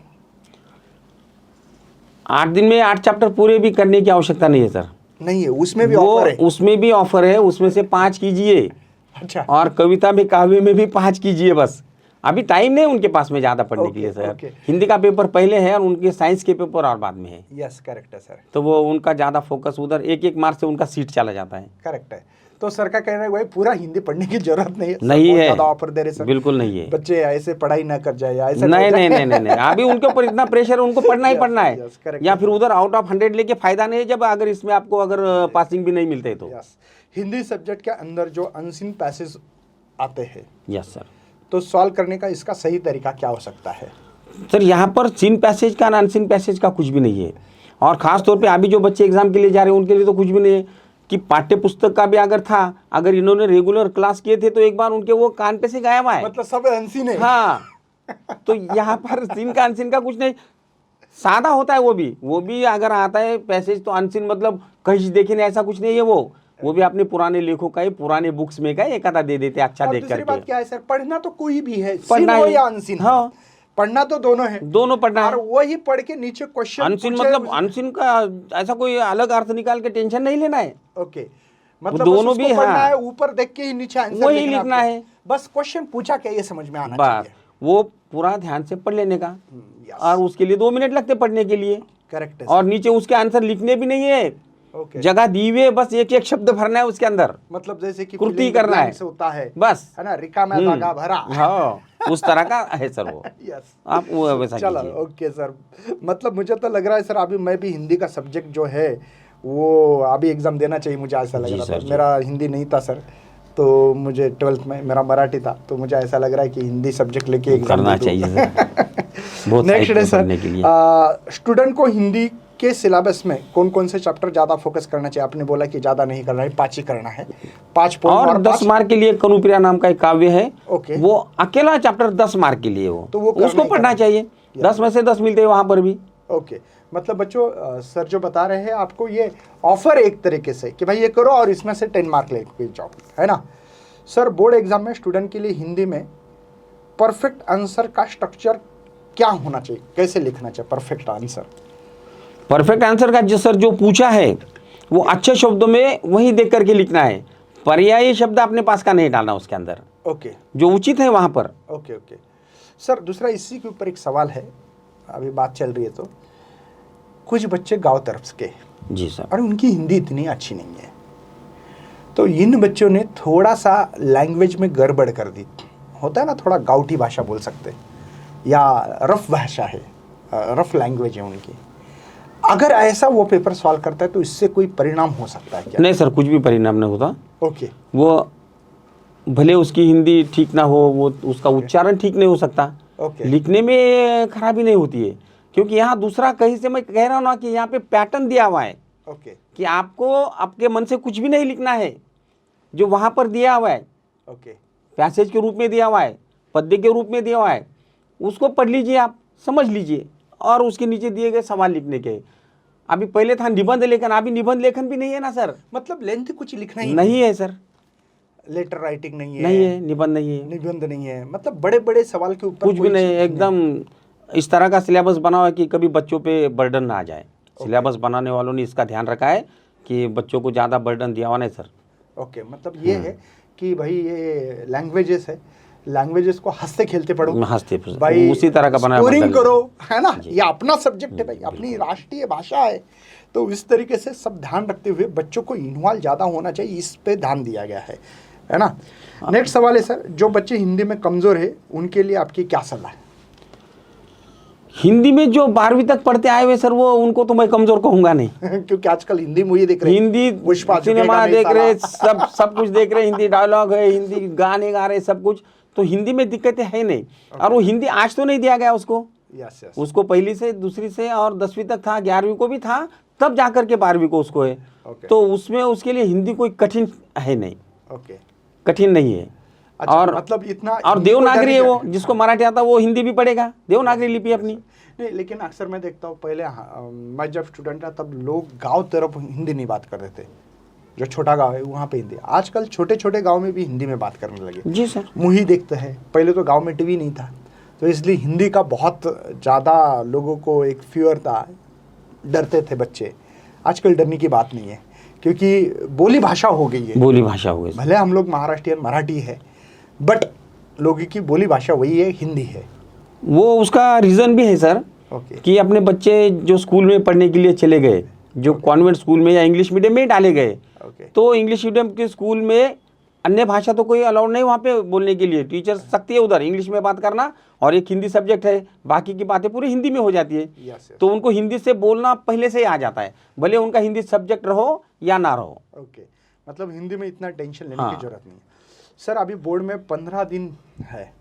8 दिन में 8 चैप्टर पूरे भी करने की आवश्यकता नहीं है सर, नहीं है उसमें भी ऑफर है, उसमें भी ऑफर है, उसमें से 5 कीजिए अच्छा। और कविता में काव्य में भी 5 कीजिए बस। अभी टाइम नहीं उनके पास में ज़्यादा पढ़ने के लिए सर। हिंदी का पेपर पहले है और उनके साइंस के पेपर और बाद में है। यस करेक्ट है सर। तो वो उनका ज़्यादा फोकस उधर, एक एक मार्क्स से उनका सीट चला जाता है। करेक्ट है। तो सर का कहना है भाई पूरा हिंदी पढ़ने की जरूरत नहीं है, नहीं है, ज़्यादा ऑफर दे रहे सर, बिल्कुल नहीं है। बच्चे ऐसे पढ़ाई ना कर जाए या ऐसे नहीं नहीं नहीं नहीं, अभी उनके ऊपर इतना प्रेशर है, उनको पढ़ना ही पढ़ना है। या फिर उधर आउट ऑफ 100 लेके फायदा नहीं है, जब अगर इसमें आपको अगर पासिंग भी नहीं मिलते तो। हिंदी सब्जेक्ट के अंदर जो अनसीन पैसेज आते हैं, यस सर, तो सॉल्व करने का इसका सही तरीका क्या हो सकता है? सर यहाँ पर सीन पैसेज का अनसीन पैसेज का कुछ भी नहीं है। और ख़ास तौर पे अभी जो बच्चे एग्जाम के लिए जा रहे हैं उनके लिए तो कुछ भी नहीं है कि पाठ्य पुस्तक का भी अगर था, अगर इन्होंने रेगुलर क्लास किए थे तो एक बार उनके वो कान पे से गायब आए, मतलब सब अनसीन है। हाँ। तो यहाँ पर सीन का अनसीन का कुछ नहीं, सादा होता है। वो भी अगर आता है पैसेज तो अनसीन मतलब कहीं देखे नहीं, ऐसा कुछ नहीं है। वो भी अपने पुराने लेखों का ही, पुराने बुक्स में का एक आधा दे देते अच्छा देख करके। बात क्या है सर, पढ़ना तो कोई भी है, पढ़ना सीन हो या अनसीन, हाँ, पढ़ना तो दोनों है, दोनों पढ़ना है। और वही पढ़ के नीचे क्वेश्चन अनसीन मतलब अनसीन का ऐसा कोई अलग अर्थ निकाल के टेंशन नहीं लेना है। ओके, मतलब दोनों भी पढ़ना हाँ, है, ऊपर देख के ही नीचे आंसर वही लिखना है, बस क्वेश्चन पूछा क्या ये समझ में आना बस चाहिए। वो पूरा ध्यान से पढ़ लेने का। और उसके लिए 2 मिनट लगते पढ़ने के लिए। करेक्ट है। और नीचे उसके आंसर लिखने भी नहीं है, जगह दी हुई है, बस एक एक शब्द भरना है उसके अंदर, मतलब जैसे कि कृति करना है, होता है बस है ना, रिका में धागा भरा, हाँ, उस तरह का है सर वो। यस, आप वो वैसा चलो कीजिए। Okay sir. मतलब मुझे तो लग रहा है सर अभी मैं भी हिंदी का सब्जेक्ट जो है वो अभी एग्जाम देना चाहिए, मुझे ऐसा लग रहा था। मेरा हिंदी नहीं था सर, तो मुझे 12th में मेरा मराठी था, तो मुझे ऐसा लग रहा है कि हिंदी सब्जेक्ट लेके एग्जाम करना चाहिए सर। बहुत नेक्स्ट है सर, के लिए स्टूडेंट को हिंदी के सिलेबस में कौन कौन से चैप्टर ज्यादा फोकस करना चाहिए? आपने बोला कि ज्यादा नहीं करना है, 5 ही करना है, 5 पॉइंट और 10 मार्क के लिए कनुप्रिया नाम का एक काव्य है, ओके, वो अकेला चैप्टर 10 मार्क के लिए तो वो उसको पढ़ना चाहिए। 10 में से 10 मिलते हैं वहां पर भी। ओके, मतलब बच्चों सर जो बता रहे हैं आपको ये ऑफर एक तरीके से कि भाई ये करो और इसमें से 10 मार्क लेके जाओ, है ना सर। बोर्ड एग्जाम में स्टूडेंट के लिए हिंदी में परफेक्ट आंसर का स्ट्रक्चर क्या होना चाहिए, कैसे लिखना चाहिए परफेक्ट आंसर? परफेक्ट आंसर का जो सर जो पूछा है वो अच्छे शब्दों में वही देख करके लिखना है, पर्यायी शब्द अपने पास का नहीं डालना उसके अंदर। ओके, जो उचित है वहां पर। Okay okay sir. दूसरा इसी के ऊपर एक सवाल है, अभी बात चल रही है, तो कुछ बच्चे गांव तरफ के, जी सर, और उनकी हिंदी इतनी अच्छी नहीं है, तो इन बच्चों ने थोड़ा सा लैंग्वेज में गड़बड़ कर दी, होता है ना, थोड़ा गाउटी भाषा बोल सकते हैं या रफ भाषा है, रफ लैंग्वेज है उनकी। अगर ऐसा वो पेपर सॉल्व करता है तो इससे कोई परिणाम हो सकता है क्या? नहीं सर, कुछ भी परिणाम नहीं होता। ओके, वो भले उसकी हिंदी ठीक ना हो, वो उसका उच्चारण ठीक नहीं हो सकता, लिखने में खराबी नहीं होती है, क्योंकि यहाँ दूसरा कहीं से मैं कह रहा हूँ ना कि यहाँ पे पैटर्न दिया हुआ है कि आपको आपके मन से कुछ भी नहीं लिखना है, जो वहाँ पर दिया हुआ है पैसेज के रूप में दिया हुआ है, पद्य के रूप में दिया हुआ है, उसको पढ़ लीजिए, आप समझ लीजिए, और उसके नीचे दिए गए सवाल लिखने के। अभी पहले था निबंध लेखन, अभी निबंध लेखन भी नहीं है ना सर, मतलब लेंथ कुछ लिखना ही नहीं है सर, लेटर राइटिंग नहीं है, निबंध नहीं है, मतलब बड़े बड़े सवाल के ऊपर कुछ भी नहीं है। एकदम इस तरह का सिलेबस बना हुआ है कि कभी बच्चों पे बर्डन ना आ जाए। सिलेबस बनाने वालों ने इसका ध्यान रखा है कि बच्चों को ज़्यादा बर्डन दिया हुआ नहीं सर। ओके, मतलब ये है कि भाई ये लैंग्वेजेस है, लैंग्वेजेस को हंसते खेलते पढ़ो, हंसते भाई, उसी तरह का बना स्कोरिंग करो, है ना, ये अपना सब्जेक्ट है भाई, अपनी राष्ट्रीय भाषा है, तो इस तरीके से सब ध्यान रखते हुए बच्चों को इन्वॉल्व ज़्यादा होना चाहिए, इस पे ध्यान दिया गया है ना। नेक्स्ट सवाल है सर, जो बच्चे हिंदी में कमज़ोर है उनके लिए आपकी क्या सलाह है? हिंदी में जो 12वीं तक पढ़ते आए हुए सर, वो उनको तो मैं कमजोर कहूंगा नहीं क्योंकि आजकल हिंदी मूवी देख रहे हैं, हिंदी सिनेमा देख रहे, सब कुछ देख रहे, हिंदी डायलॉग है, हिंदी गाने गा रहे, सब कुछ, तो हिंदी में दिक्कतें है नहीं। और वो हिंदी आज तो नहीं दिया गया उसको, उसको पहली से, दूसरी से और 10वीं तक था, 11वीं को भी था, तब जाकर के 12वीं को उसको है। तो उसमें उसके लिए हिंदी कोई कठिन है नहीं, कठिन नहीं है। और मतलब इतना, और देवनागरी है, वो जिसको मराठी आता वो हिंदी भी पढ़ेगा, देवनागरी लिपि अपनी। नहीं, लेकिन अक्सर मैं देखता हूँ, पहले मैं जब स्टूडेंट था तब लोग गांव तरफ हिंदी नहीं बात करते थे, जो छोटा गांव है वहाँ पे हिंदी, आजकल छोटे छोटे गांव में भी हिंदी में बात करने लगे। जी सर, मूवी देखते हैं, पहले तो गांव में टीवी नहीं था, तो इसलिए हिंदी का बहुत ज़्यादा लोगों को एक फियर था, डरते थे बच्चे। आजकल डरने की बात नहीं है, क्योंकि बोली भाषा हो गई है। बोली भाषा हो गई। भले हम लोग महाराष्ट्रियन मराठी है, बट लोगों की बोली भाषा वही है, हिंदी है। वो उसका रीज़न भी है सर, ओके। कि अपने बच्चे जो स्कूल में पढ़ने के लिए चले गए, जो कॉन्वेंट स्कूल में या इंग्लिश मीडियम में ही डाले गए, ओके। तो इंग्लिश मीडियम के स्कूल में अन्य भाषा तो कोई अलाउड नहीं वहाँ पे बोलने के लिए। टीचर सकती है उधर इंग्लिश में बात करना, और एक हिंदी सब्जेक्ट है, बाकी की बातें पूरी हिंदी में हो जाती है। यस। तो उनको हिंदी से बोलना पहले से ही आ जाता है, भले उनका हिंदी सब्जेक्ट रहो या ना रहो। ओके, मतलब हिंदी में इतना टेंशन लेने हाँ। की जरूरत नहीं है। सर अभी बोर्ड में 15 दिन है,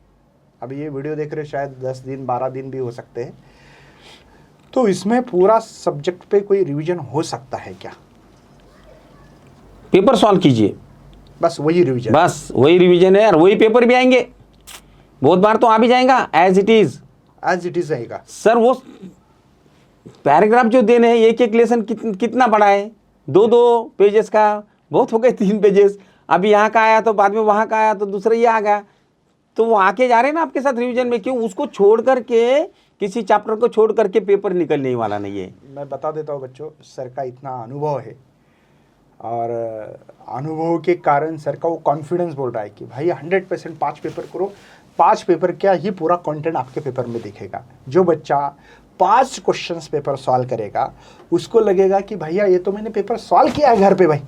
अभी ये वीडियो देख रहे शायद 10 दिन 12 दिन भी हो सकते हैं, तो इसमें पूरा सब्जेक्ट पे कोई रिवीजन हो सकता है क्या? पेपर सॉल्व कीजिए, बस वही रिवीजन। बस वही रिवीजन है, और वही पेपर भी आएंगे, बहुत बार तो आ भी जाएगा एज इट इज रहेगा। सर। वो पैराग्राफ जो देने हैं, एक एक लेसन कितना बड़ा है, 2-2 पेजेस का, बहुत हो गए 3 पेजेस। अभी यहाँ का आया तो बाद में वहाँ का आया तो दूसरा ये आ गया, तो वो आके जा रहे हैं ना आपके साथ रिवीजन में। क्यों उसको छोड़ करके, किसी चैप्टर को छोड़ करके पेपर निकलने वाला नहीं है। मैं बता देता हूँ बच्चों, सर का इतना अनुभव है, और अनुभव के कारण सर का वो कॉन्फिडेंस बोल रहा है कि भाई 100% 5 पेपर करो। 5 पेपर क्या, ये पूरा कंटेंट आपके पेपर में दिखेगा। जो बच्चा 5 क्वेश्चंस पेपर सॉल्व करेगा, उसको लगेगा कि भैया ये तो मैंने पेपर सॉल्व किया है घर पे भाई,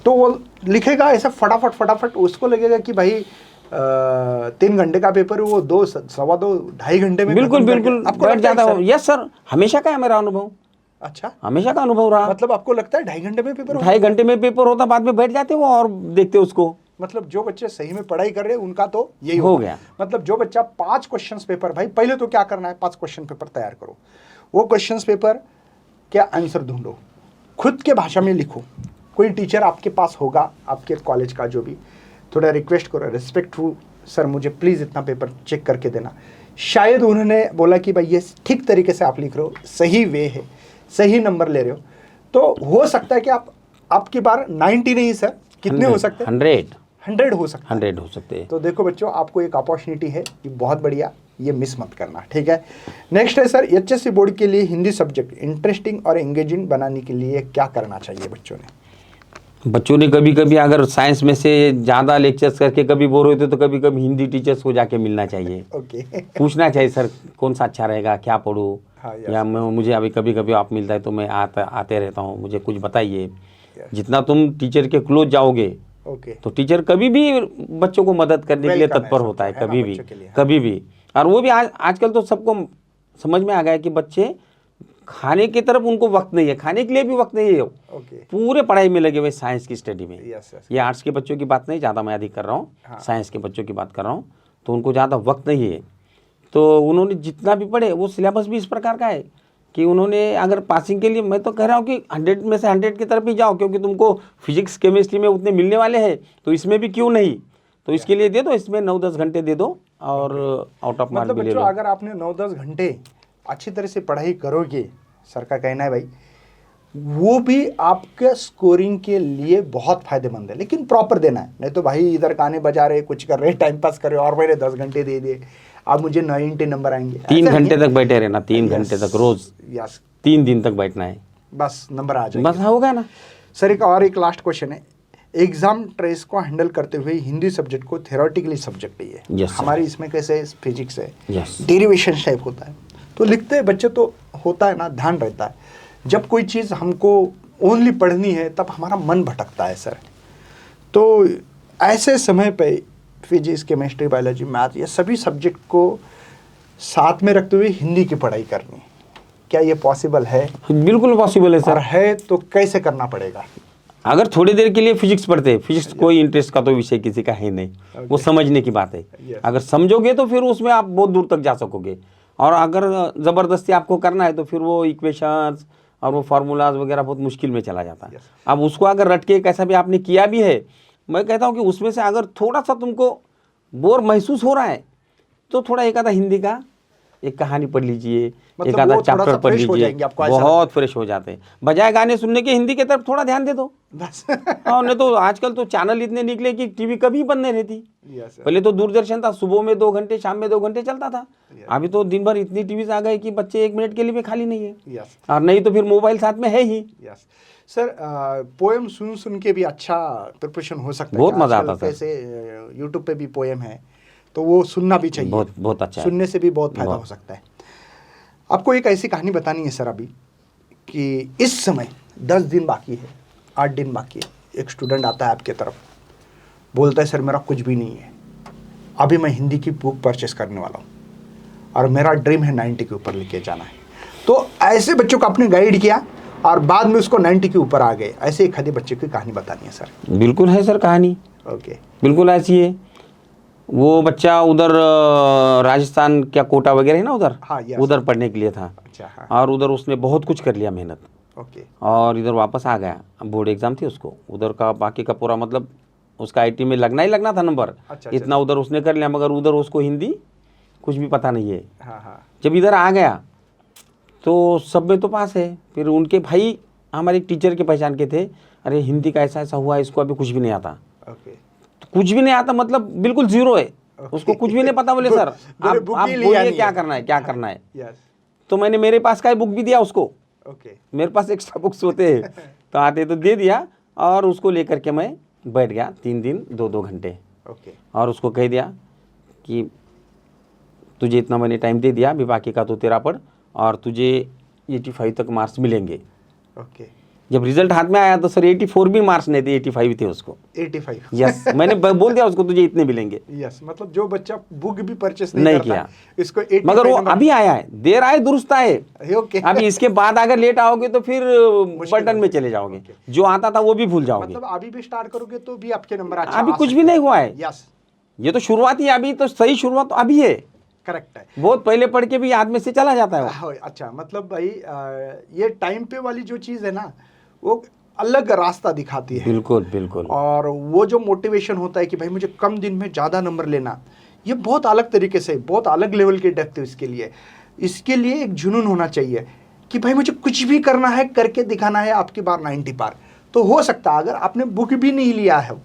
तो वो लिखेगा ऐसा फटाफट। उसको लगेगा कि भाई 3 घंटे का पेपर वो 2, सवा 2, 2.5 घंटे में बिल्कुल आपको बैठ जाता है। यस सर, हमेशा का है मेरा अनुभव। अच्छा, हमेशा का अनुभव रहा। मतलब आपको लगता है 2.5 घंटे में पेपर 2.5 घंटे में पेपर होता, बाद में बैठ जाते वो और देखते उसको। मतलब जो बच्चे सही में पढ़ाई कर रहे हैं उनका तो यही हो गया। मतलब जो बच्चा 5 क्वेश्चंस पेपर, भाई पहले तो क्या करना है, 5 क्वेश्चन पेपर तैयार करो। वो क्वेश्चंस पेपर क्या आंसर ढूंढो, खुद के भाषा में लिखो। कोई टीचर आपके पास होगा, आपके कॉलेज का जो भी, थोड़ा रिक्वेस्ट करो रिस्पेक्टफुल, सर मुझे प्लीज़ इतना पेपर चेक करके देना। शायद उन्होंने बोला कि भाई ये ठीक तरीके से आप लिख रहे हो, सही वे है, सही नंबर ले रहे हो, तो हो सकता है कि आपकी बार 90 नहीं सर, कितने हो सकते हैं? 100 हो सकते हैं। 100 हो सकते हैं। तो देखो बच्चों, आपको एक अपॉर्चुनिटी है, ये बहुत बढ़िया, ये मिस मत करना, ठीक है। नेक्स्ट है सर, एचएससी बोर्ड के लिए हिंदी सब्जेक्ट इंटरेस्टिंग और एंगेजिंग बनाने के लिए क्या करना चाहिए बच्चों ने? बच्चों ने कभी कभी अगर साइंस में से ज़्यादा लेक्चर्स करके कभी बोर होते तो कभी कभी हिंदी टीचर्स को जाके मिलना चाहिए। ओके। पूछना चाहिए सर कौन सा अच्छा रहेगा, क्या पढ़ूँ। हाँ, या मुझे अभी कभी कभी आप मिलता है तो मैं आते रहता हूँ, मुझे कुछ बताइए। जितना तुम टीचर के क्लोज जाओगे, ओके, तो टीचर कभी भी बच्चों को मदद करने के लिए तत्पर होता है, कभी भी। और वो भी आजकल तो सबको समझ में आ गया है कि बच्चे खाने की तरफ उनको वक्त नहीं है, खाने के लिए भी वक्त नहीं है। ओके, पूरे पढ़ाई में लगे हुए साइंस की स्टडी में। यस। ये आर्ट्स के बच्चों की बात नहीं, ज़्यादा मैं अधिक कर रहा हूँ, हाँ। साइंस के बच्चों की बात कर रहा हूँ। तो उनको ज़्यादा वक्त नहीं है, तो उन्होंने जितना भी पढ़े, वो सिलेबस भी इस प्रकार का है कि उन्होंने अगर पासिंग के लिए, मैं तो कह रहा हूँ कि 100 में से 100 की तरफ ही जाओ, क्योंकि तुमको फिजिक्स केमिस्ट्री में उतने मिलने वाले हैं, तो इसमें भी क्यों नहीं। तो इसके लिए दे दो, इसमें 9-10 घंटे दे दो और आउट ऑफ मार्क मतलब भी ले बच्चों, लो। अगर आपने 9-10 घंटे अच्छी तरह से पढ़ाई करोगे, सर का कहना है भाई, वो भी आपके स्कोरिंग के लिए बहुत फायदेमंद है, लेकिन प्रॉपर देना है। नहीं तो भाई इधर गाने बजा रहे, कुछ कर रहे, टाइम पास कर रहे, और मैंने 10 घंटे दे दिए, अब मुझे 90 नंबर आएंगे। 3 घंटे तक बैठे रहना, 3 घंटे तक रोज, यस, 3 दिन तक बैठना है, बस नंबर आ जाएगा। बस होगा ना। सर एक लास्ट क्वेश्चन है, एग्जाम ट्रेस को हैंडल करते हुए हिंदी सब्जेक्ट को थ्योरेटिकली सब्जेक्ट ही है। Yes, sir. हमारी इसमें कैसे फिजिक्स है, Yes. डेरिवेशन टाइप होता है, तो लिखते बच्चे तो होता है ना, ध्यान रहता है। जब कोई चीज़ हमको ओनली पढ़नी है तब हमारा मन भटकता है सर। तो ऐसे समय पे फिजिक्स, केमिस्ट्री, बायोलॉजी, मैथ, ये सभी सब्जेक्ट को साथ में रखते हुए हिंदी की पढ़ाई करनी, क्या ये पॉसिबल है? बिल्कुल पॉसिबल है और सर। है तो कैसे करना पड़ेगा? अगर थोड़ी देर के लिए फिजिक्स पढ़ते हैं, फिजिक्स कोई इंटरेस्ट का तो विषय किसी का है नहीं, वो समझने की बात है। Yes. अगर समझोगे तो फिर उसमें आप बहुत दूर तक जा सकोगे, और अगर ज़बरदस्ती आपको करना है तो फिर वो इक्वेशंस और वो फार्मूलाज वगैरह बहुत मुश्किल में चला जाता है। Yes. अब उसको अगर रट के कैसा भी आपने किया भी है, मैं कहता हूँ कि उसमें से अगर थोड़ा सा तुमको बोर महसूस हो रहा है तो थोड़ा एक आधा हिंदी का एक कहानी पढ़ लीजिए, मतलब एक आधा वो थोड़ा सा चैप्टर पढ़ फ्रेश हो लीजिए, जाएंगे, आपको ऐसा बहुत फ्रेश हो जाते हैं। बजाय गाने सुनने के हिंदी की तरफ थोड़ा ध्यान दे दो। बस हाँ, नहीं तो आजकल तो चैनल इतने निकले कि टीवी कभी बंद नहीं रहती। यस पहले तो दूरदर्शन था, सुबह में 2 घंटे, शाम में 2 घंटे चलता था। अभी तो दिन भर इतनी टीवी आ गए कि बच्चे 1 मिनट के लिए भी खाली नहीं है, यस और नहीं तो फिर मोबाइल साथ में है ही। यस सर, पोएम सुन सुन के भी अच्छा प्रिपरेशन हो सकता है। बहुत क्या मजा आजकल आता है सर। जैसे यूट्यूब पे भी पोएम है, तो वो सुनना भी चाहिए। बहुत बहुत अच्छा है। सुनने से भी बहुत फायदा बहुत। हो सकता है। आपको एक ऐसी कहानी बतानी है सर अभी, कि इस समय 10 दिन बाकी है, 8 दिन बाकी है, एक स्टूडेंट आता है आपके तरफ, बोलता है सर मेरा कुछ भी नहीं है, अभी मैं हिंदी की बुक परचेस करने वाला हूँ और मेरा ड्रीम है 90 के ऊपर लेके जाना है। तो ऐसे बच्चों को आपने गाइड किया और बाद में उसको 90 के ऊपर आ गए, ऐसे एक आधे बच्चे की कहानी बतानी है सर। बिल्कुल है सर कहानी, ओके बिल्कुल ऐसी है। वो बच्चा उधर राजस्थान, क्या कोटा वगैरह है ना उधर, हाँ, यस। उधर पढ़ने के लिए था। अच्छा हाँ और उधर उसने बहुत कुछ कर लिया मेहनत, ओके और इधर वापस आ गया। बोर्ड एग्जाम थी उसको उधर का, बाकी का पूरा मतलब उसका आईटी में लगना ही लगना था नंबर। अच्छा, इतना उधर उसने कर लिया, मगर उधर उसको हिंदी कुछ भी पता नहीं है। हाँ हाँ जब इधर आ गया तो सब में तो पास है। फिर उनके भाई हमारे टीचर के पहचान के थे, अरे हिंदी का ऐसा ऐसा हुआ, इसको अभी कुछ भी नहीं आता। ओके तो कुछ भी नहीं आता मतलब बिल्कुल जीरो है, उसको कुछ भी नहीं पता। बोले सर आप बोलिए क्या करना है, क्या करना है। यस तो मैंने मेरे पास का बुक भी दिया उसको, ओके मेरे पास एक्स्ट्रा बुक्स होते हैं तो आते तो दे दिया, और उसको लेकर के मैं बैठ गया 3 दिन 2-2 घंटे, ओके और उसको कह दिया कि तुझे इतना मैंने टाइम दे दिया, अभी बाकी का तो तेरा पढ़, और तुझे 85 तक मार्क्स मिलेंगे। ओके जब रिजल्ट हाथ में आया तो सर 84 भी मार्क्स नहीं थे, 85 थे उसको। 85 यस मैंने बोल दिया उसको तुझे इतने मिलेंगे। यस मतलब जो बच्चा बुक भी परचेस नहीं नहीं करता किया। इसको 85 मगर वो नंबर- अभी आया है, देर आए दुरुस्त आए। ओके अभी इसके बाद अगर लेट आओगे तो फिर मुश्किल बटन में होगा। चले जाओगे, ओके। जो आता था वो भी भूल जाओगे। मतलब अभी भी स्टार्ट करोगे तो भी आपके नंबर अच्छा अभी आ कुछ सकते भी हैं। नहीं हुआ है, यस ये तो शुरुआत ही, अभी तो सही शुरुआत तो अभी है। करेक्ट है। बहुत पहले पढ़ के भी याद में से चला जाता है वो। हाँ, अच्छा मतलब भाई ये टाइम पे वाली जो चीज़ है ना, वो अलग रास्ता दिखाती है। बिल्कुल बिल्कुल। और वो जो मोटिवेशन होता है कि भाई मुझे कम दिन में ज़्यादा नंबर लेना, ये बहुत अलग तरीके से, बहुत अलग लेवल की डेप्थ है इसके लिए एक जुनून होना चाहिए कि भाई मुझे कुछ भी करना है, करके दिखाना है आपकी बार 90 पार। तो हो सकता है अगर आपने बुक भी नहीं लिया है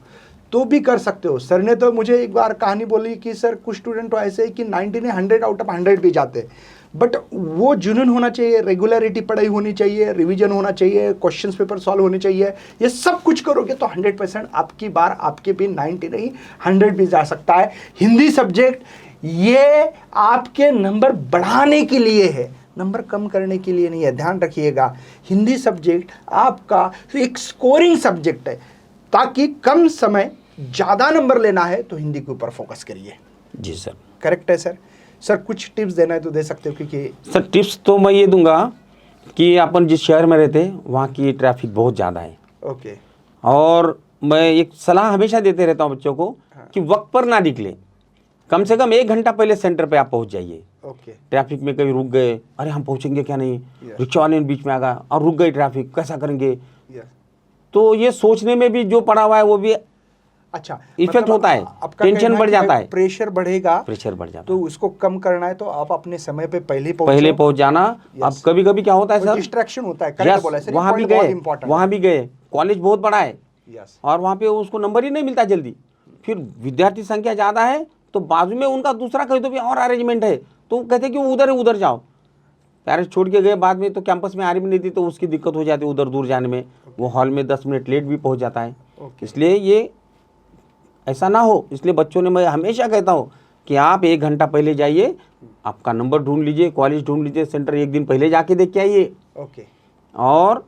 तो भी कर सकते हो। सर ने तो मुझे एक बार कहानी बोली कि सर कुछ स्टूडेंट तो ऐसे है कि 90 ने 100 आउट ऑफ 100 भी जाते हैं, बट वो जुनून होना चाहिए, रेगुलरिटी पढ़ाई होनी चाहिए, रिवीजन होना चाहिए, क्वेश्चंस पेपर सॉल्व होने चाहिए। ये सब कुछ करोगे तो 100% आपकी बार आपके भी 90 नहीं 100 भी जा सकता है। हिंदी सब्जेक्ट ये आपके नंबर बढ़ाने के लिए है, नंबर कम करने के लिए नहीं है, ध्यान रखिएगा। हिंदी सब्जेक्ट आपका एक स्कोरिंग सब्जेक्ट है, ताकि कम समय ज़्यादा नंबर लेना है तो हिंदी के ऊपर फोकस करिए। जी सर। करेक्ट है सर। सर कुछ टिप्स देना है तो दे सकते हो, क्योंकि सर टिप्स तो मैं ये दूंगा कि अपन जिस शहर में रहते हैं वहाँ की ट्रैफिक बहुत ज़्यादा है। ओके और मैं एक सलाह हमेशा देते रहता हूँ बच्चों को कि वक्त पर ना निकले, कम से कम 1 घंटा पहले सेंटर पे आप पहुँच जाइए। ओके ट्रैफिक में कभी रुक गए, अरे हम पहुँचेंगे क्या नहीं, Yes. रिक्शा वाले बीच में आ गया और रुक गई ट्रैफिक, कैसा करेंगे। यस तो ये सोचने में भी जो पड़ा हुआ है वो भी अच्छा इफेक्ट होता है, आपका टेंशन कहना बढ़ कि जाता है, प्रेशर बढ़ेगा, प्रेशर बढ़ जाता तो है। उसको कम करना है तो आप अपने समय पे पहले पहले पहुँच जाना। अब कभी कभी क्या होता है सर, डिस्ट्रैक्शन होता है। करेक्ट बोला है सर, ये वहाँ भी point बहुत गए, important वहाँ भी गए, कॉलेज बहुत बड़ा है है। यस और वहाँ पे उसको नंबर ही नहीं मिलता जल्दी। फिर विद्यार्थी संख्या ज़्यादा है तो बाजू में उनका दूसरा कहीं तो भी और अरेंजमेंट है, तो कहते कि वो उधर है उधर जाओ। पेरेंट्स छोड़ के गए बाद में तो कैंपस में आ रही भी नहीं थी, तो उसकी दिक्कत हो जाती है उधर दूर जाने में। वो हॉल में 10 मिनट लेट भी पहुँच जाता है। ओके इसलिए ये ऐसा ना हो, इसलिए बच्चों ने, मैं हमेशा कहता हूँ कि आप 1 घंटा पहले जाइए, आपका नंबर ढूंढ लीजिए, कॉलेज ढूंढ लीजिए, सेंटर 1 दिन पहले जाके देख के आइए, ओके और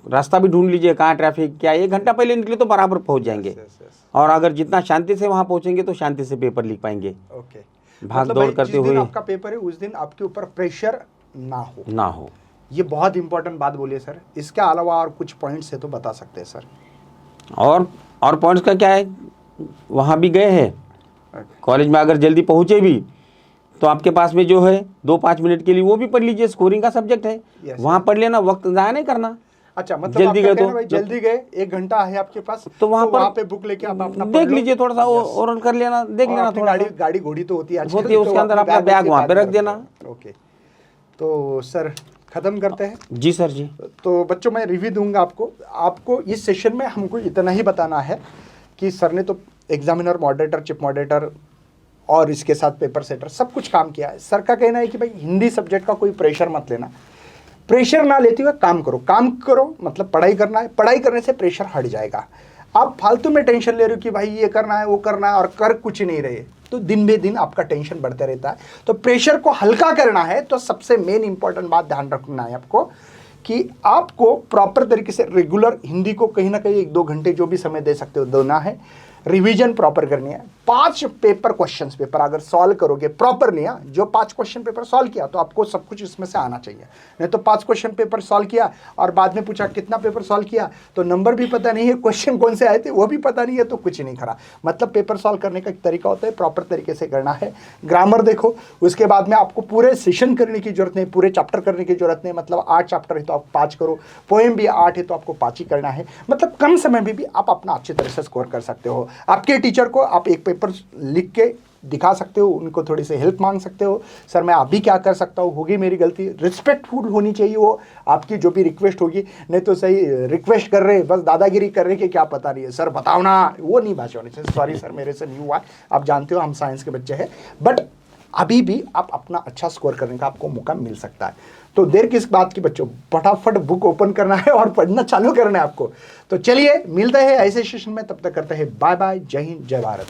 रास्ता भी ढूंढ लीजिए कहाँ ट्रैफिक क्या। 1 घंटा पहले निकले तो बराबर पहुँच जाएंगे। और अगर जितना शांति से वहाँ पहुँचेंगे तो शांति से पेपर लिख पाएंगे। ओके भाग मतलब दौड़ भाई, करते जिस दिन हुए आपका पेपर है उस दिन आपके ऊपर प्रेशर ना हो। ये बहुत इंपॉर्टेंट बात बोलिए सर। इसके अलावा और कुछ पॉइंट्स है तो बता सकते हैं सर। और पॉइंट्स का क्या है, वहाँ भी गए हैं कॉलेज में, अगर जल्दी पहुँचे भी तो आपके पास में जो है 2-5 मिनट के लिए वो भी पढ़ लीजिए, स्कोरिंग का सब्जेक्ट है, Yes, वहाँ पढ़ लेना, वक्त ज़ाया नहीं करना। अच्छा, मतलब जल्दी गए भाई जल्दी गए, 1 घंटा है आपके पास, तो वहाँ पे बुक लेके आप अपना देख लीजिए, थोड़ा सा ओरल कर लेना, देख लेना थोड़ा। गाड़ी घोड़ी तो होती है आजकल, होती है, उसके अंदर अपना बैग वहाँ पे रख देना। ओके, तो सर खत्म करते हैं। जी सर जी। तो बच्चों मैं रिव्यू दूंगा आपको इस सेशन में हमको इतना ही बताना है कि सर ने तो एग्जामिनर, मॉडरेटर, चिप मॉडरेटर और इसके साथ पेपर सेटर सब कुछ काम किया है। सर का कहना है कि भाई हिंदी सब्जेक्ट का कोई प्रेशर मत लेना, प्रेशर ना लेते हुए काम करो, मतलब पढ़ाई करना है, पढ़ाई करने से प्रेशर हट जाएगा। आप फालतू में टेंशन ले रहे हो कि भाई ये करना है वो करना है और कर कुछ नहीं रहे, तो दिन बे दिन आपका टेंशन बढ़ता रहता है। तो प्रेशर को हल्का करना है तो सबसे मेन इंपॉर्टेंट बात ध्यान रखना है आपको कि आपको प्रॉपर तरीके से रेगुलर हिंदी को कहीं ना कहीं 1-2 घंटे जो भी समय दे सकते हो देना है, रिवीजन प्रॉपर करनी है। 5 पेपर अगर सॉल्व करोगे प्रॉपरली, जो 5 क्वेश्चन पेपर सॉल्व किया तो आपको सब कुछ इसमें से आना चाहिए। नहीं तो 5 क्वेश्चन पेपर सॉल्व किया और बाद में पूछा कितना पेपर सॉल्व किया तो नंबर भी पता नहीं है, क्वेश्चन कौन से आए थे वो भी पता नहीं है, तो कुछ नहीं करा। मतलब पेपर सॉल्व करने का एक तरीका होता है, प्रॉपर तरीके से करना है। ग्रामर देखो, उसके बाद में आपको पूरे सेशन करने की जरूरत नहीं, पूरे चैप्टर करने की जरूरत नहीं। मतलब 8 चैप्टर है तो आप 5 करो, पोएम भी 8 है तो आपको 5 ही करना है। मतलब कम समय में भी आप अपना अच्छी तरह से स्कोर कर सकते हो। आपके टीचर को आप एक पेपर लिख के दिखा सकते हो, उनको थोड़ी सी हेल्प मांग सकते हो, सर मैं अभी क्या कर सकता हूँ, होगी मेरी गलती। रिस्पेक्टफुल होनी चाहिए वो आपकी जो भी रिक्वेस्ट होगी, नहीं तो सही रिक्वेस्ट कर रहे बस दादागिरी कर रहे कि क्या पता नहीं है, सर बताओ ना, वो नहीं भाषा होनी चाहिए। सॉरी सर मेरे से नहीं हुआ, आप जानते हो हम साइंस के बच्चे हैं, बट अभी भी आप अपना अच्छा स्कोर करने का आपको मौका मिल सकता है। तो देर किस बात की बच्चों, फटाफट बुक ओपन करना है और पढ़ना चालू करना है आपको। तो चलिए मिलते हैं ऐसे सेशन में, तब तक करते हैं बाय बाय, जय हिंद, जय भारत।